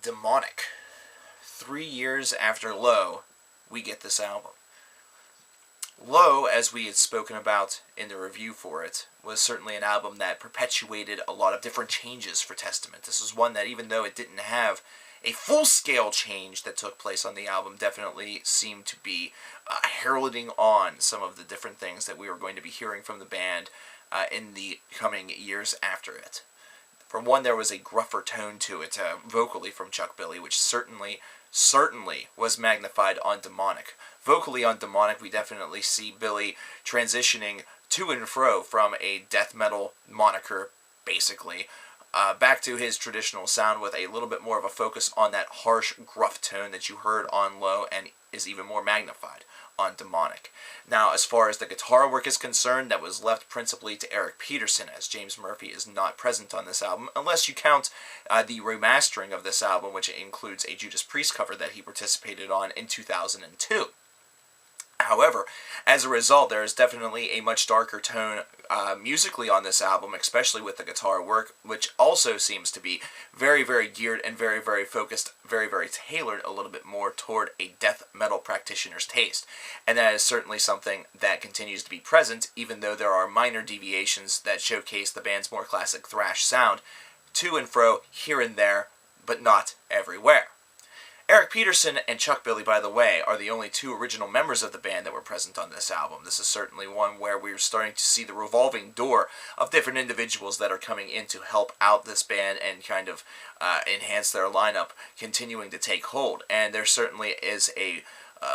Demonic. 3 years after Low, we get this album. Low, as we had spoken about in the review for it, was certainly an album that perpetuated a lot of different changes for Testament. This was one that, even though it didn't have a full-scale change that took place on the album, definitely seemed to be heralding on some of the different things that we were going to be hearing from the band in the coming years after it. For one, there was a gruffer tone to it, vocally from Chuck Billy, which certainly was magnified on Demonic. Vocally on Demonic, we definitely see Billy transitioning to and fro from a death metal moniker, basically, back to his traditional sound with a little bit more of a focus on that harsh, gruff tone that you heard on Low and is even more magnified on Demonic. Now, as far as the guitar work is concerned, that was left principally to Eric Peterson, as James Murphy is not present on this album, unless you count the remastering of this album, which includes a Judas Priest cover that he participated on in 2002. However, as a result, there is definitely a much darker tone musically on this album, especially with the guitar work, which also seems to be very, very geared and very, very focused, very, very tailored a little bit more toward a death metal practitioner's taste. And that is certainly something that continues to be present, even though there are minor deviations that showcase the band's more classic thrash sound to and fro, here and there, but not everywhere. Eric Peterson and Chuck Billy, by the way, are the only two original members of the band that were present on this album. This is certainly one where we're starting to see the revolving door of different individuals that are coming in to help out this band and kind of enhance their lineup, continuing to take hold. And there certainly is a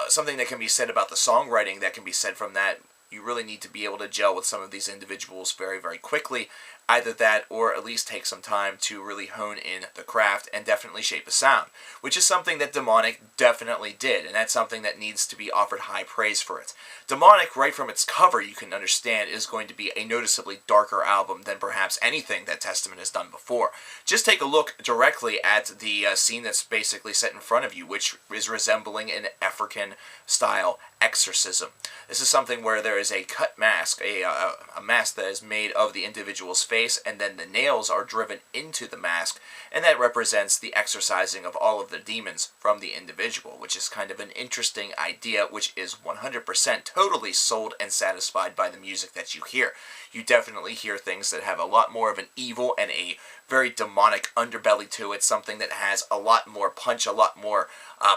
something that can be said about the songwriting that can be said from that. You really need to be able to gel with some of these individuals very, very quickly. Either that or at least take some time to really hone in the craft and definitely shape a sound, which is something that Demonic definitely did, and that's something that needs to be offered high praise for it. Demonic, right from its cover, you can understand, is going to be a noticeably darker album than perhaps anything that Testament has done before. Just take a look directly at the scene that's basically set in front of you, which is resembling an African-style exorcism. This is something where there is a cut mask, a mask that is made of the individual's face, and then the nails are driven into the mask, and that represents the exorcising of all of the demons from the individual, which is kind of an interesting idea, which is 100% totally sold and satisfied by the music that you hear. You definitely hear things that have a lot more of an evil and a very demonic underbelly to it, something that has a lot more punch, a lot more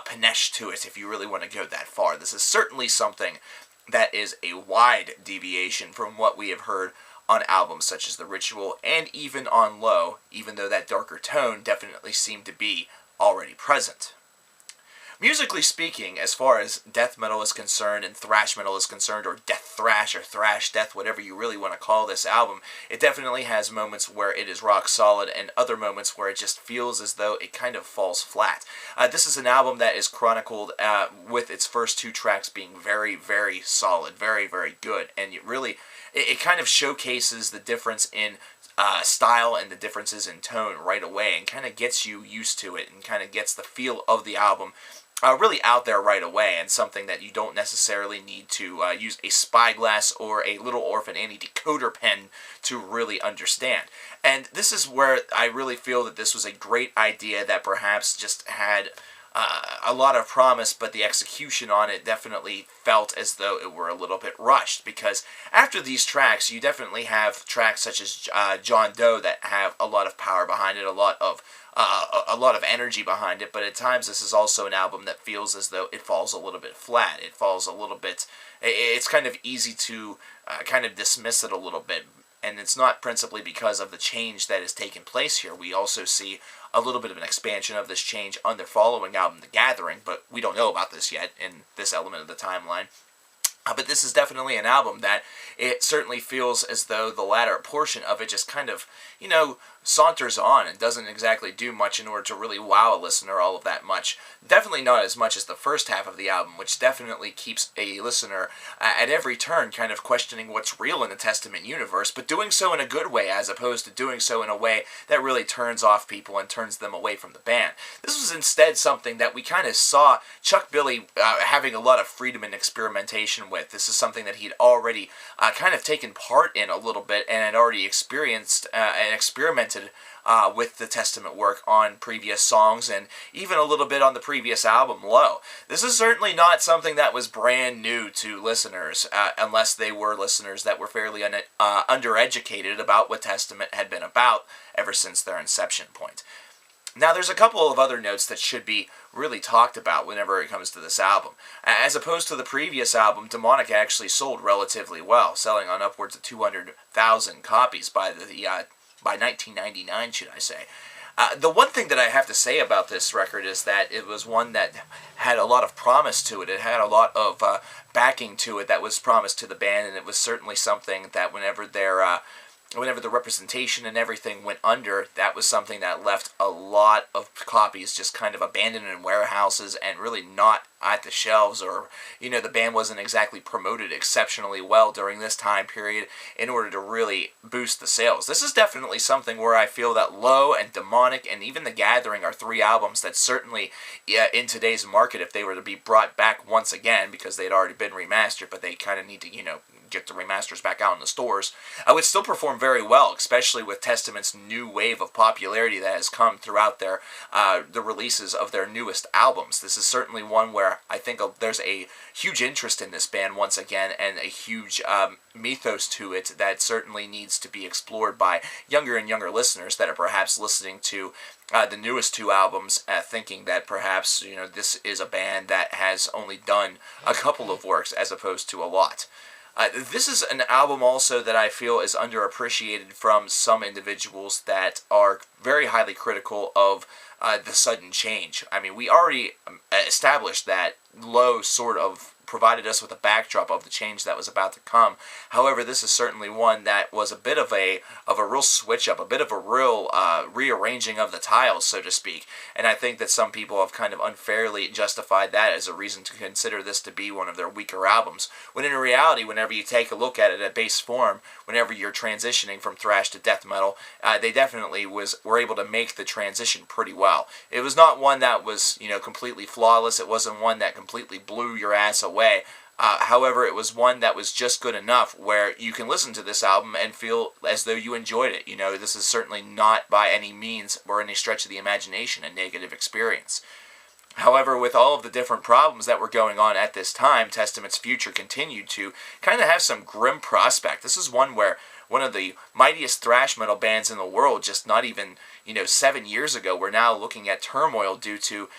panache to it, if you really want to go that far. This is certainly something that is a wide deviation from what we have heard on albums such as The Ritual and even on Low, even though that darker tone definitely seemed to be already present. Musically speaking, as far as death metal is concerned and thrash metal is concerned, or death thrash or thrash death, whatever you really want to call this album, it definitely has moments where it is rock solid and other moments where it just feels as though it kind of falls flat. This is an album that is chronicled with its first two tracks being very, very solid, very, very good, and it kind of showcases the difference in style and the differences in tone right away, and kind of gets you used to it and kind of gets the feel of the album really out there right away, and something that you don't necessarily need to use a spyglass or a Little Orphan Annie decoder pen to really understand. And this is where I really feel that this was a great idea that perhaps just had a lot of promise, but the execution on it definitely felt as though it were a little bit rushed, because after these tracks, you definitely have tracks such as John Doe that have a lot of power behind it, a lot of energy behind it, but at times this is also an album that feels as though it falls a little bit flat. It falls a little bit, it's kind of easy to kind of dismiss it a little bit, and it's not principally because of the change that has taken place here. We also see a little bit of an expansion of this change on their following album, The Gathering, but we don't know about this yet in this element of the timeline. But this is definitely an album that it certainly feels as though the latter portion of it just kind of, saunters on and doesn't exactly do much in order to really wow a listener all of that much. Definitely not as much as the first half of the album, which definitely keeps a listener at every turn kind of questioning what's real in the Testament universe, but doing so in a good way as opposed to doing so in a way that really turns off people and turns them away from the band. This was instead something that we kind of saw Chuck Billy having a lot of freedom and experimentation with. This is something that he'd already kind of taken part in a little bit and had already experienced and experimented experimented with the Testament work on previous songs and even a little bit on the previous album, Low. This is certainly not something that was brand new to listeners, unless they were listeners that were fairly undereducated about what Testament had been about ever since their inception point. Now, there's a couple of other notes that should be really talked about whenever it comes to this album. As opposed to the previous album, Demonic actually sold relatively well, selling on upwards of 200,000 copies by 1999, should I say. The one thing that I have to say about this record is that it was one that had a lot of promise to it. It had a lot of backing to it that was promised to the band, and it was certainly something that whenever the representation and everything went under, that was something that left a lot of copies just kind of abandoned in warehouses and really not at the shelves, or, the band wasn't exactly promoted exceptionally well during this time period in order to really boost the sales. This is definitely something where I feel that Low and Demonic and even The Gathering are three albums that certainly, in today's market, if they were to be brought back once again, because they'd already been remastered, but they kind of need to, get the remasters back out in the stores, I would still perform very well, especially with Testament's new wave of popularity that has come throughout the releases of their newest albums. This is certainly one where I think there's a huge interest in this band once again, and a huge mythos to it that certainly needs to be explored by younger and younger listeners that are perhaps listening to the newest two albums, thinking that perhaps this is a band that has only done a couple of works as opposed to a lot. This is an album also that I feel is underappreciated from some individuals that are very highly critical of the sudden change. I mean, we already established that Low sort of provided us with a backdrop of the change that was about to come. However, this is certainly one that was a bit of a real switch up, a bit of a real rearranging of the tiles, so to speak. And I think that some people have kind of unfairly justified that as a reason to consider this to be one of their weaker albums. When in reality, whenever you take a look at it at base form, whenever you're transitioning from thrash to death metal, they definitely were able to make the transition pretty well. It was not one that was completely flawless. It wasn't one that completely blew your ass away. However, it was one that was just good enough where you can listen to this album and feel as though you enjoyed it. This is certainly not by any means or any stretch of the imagination a negative experience. However, with all of the different problems that were going on at this time, Testament's future continued to kind of have some grim prospect. This is one where one of the mightiest thrash metal bands in the world, just not even 7 years ago, we're now looking at turmoil due to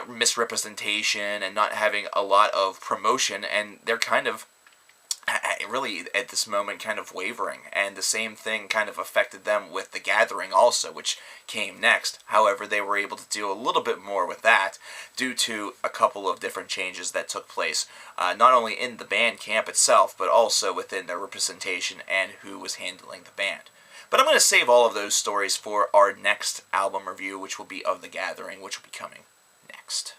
misrepresentation and not having a lot of promotion, and they're kind of really at this moment kind of wavering, and the same thing kind of affected them with The Gathering also, which came next. However, they were able to do a little bit more with that due to a couple of different changes that took place, not only in the band camp itself, but also within their representation and who was handling the band. But I'm going to save all of those stories for our next album review, which will be of The Gathering, which will be coming next.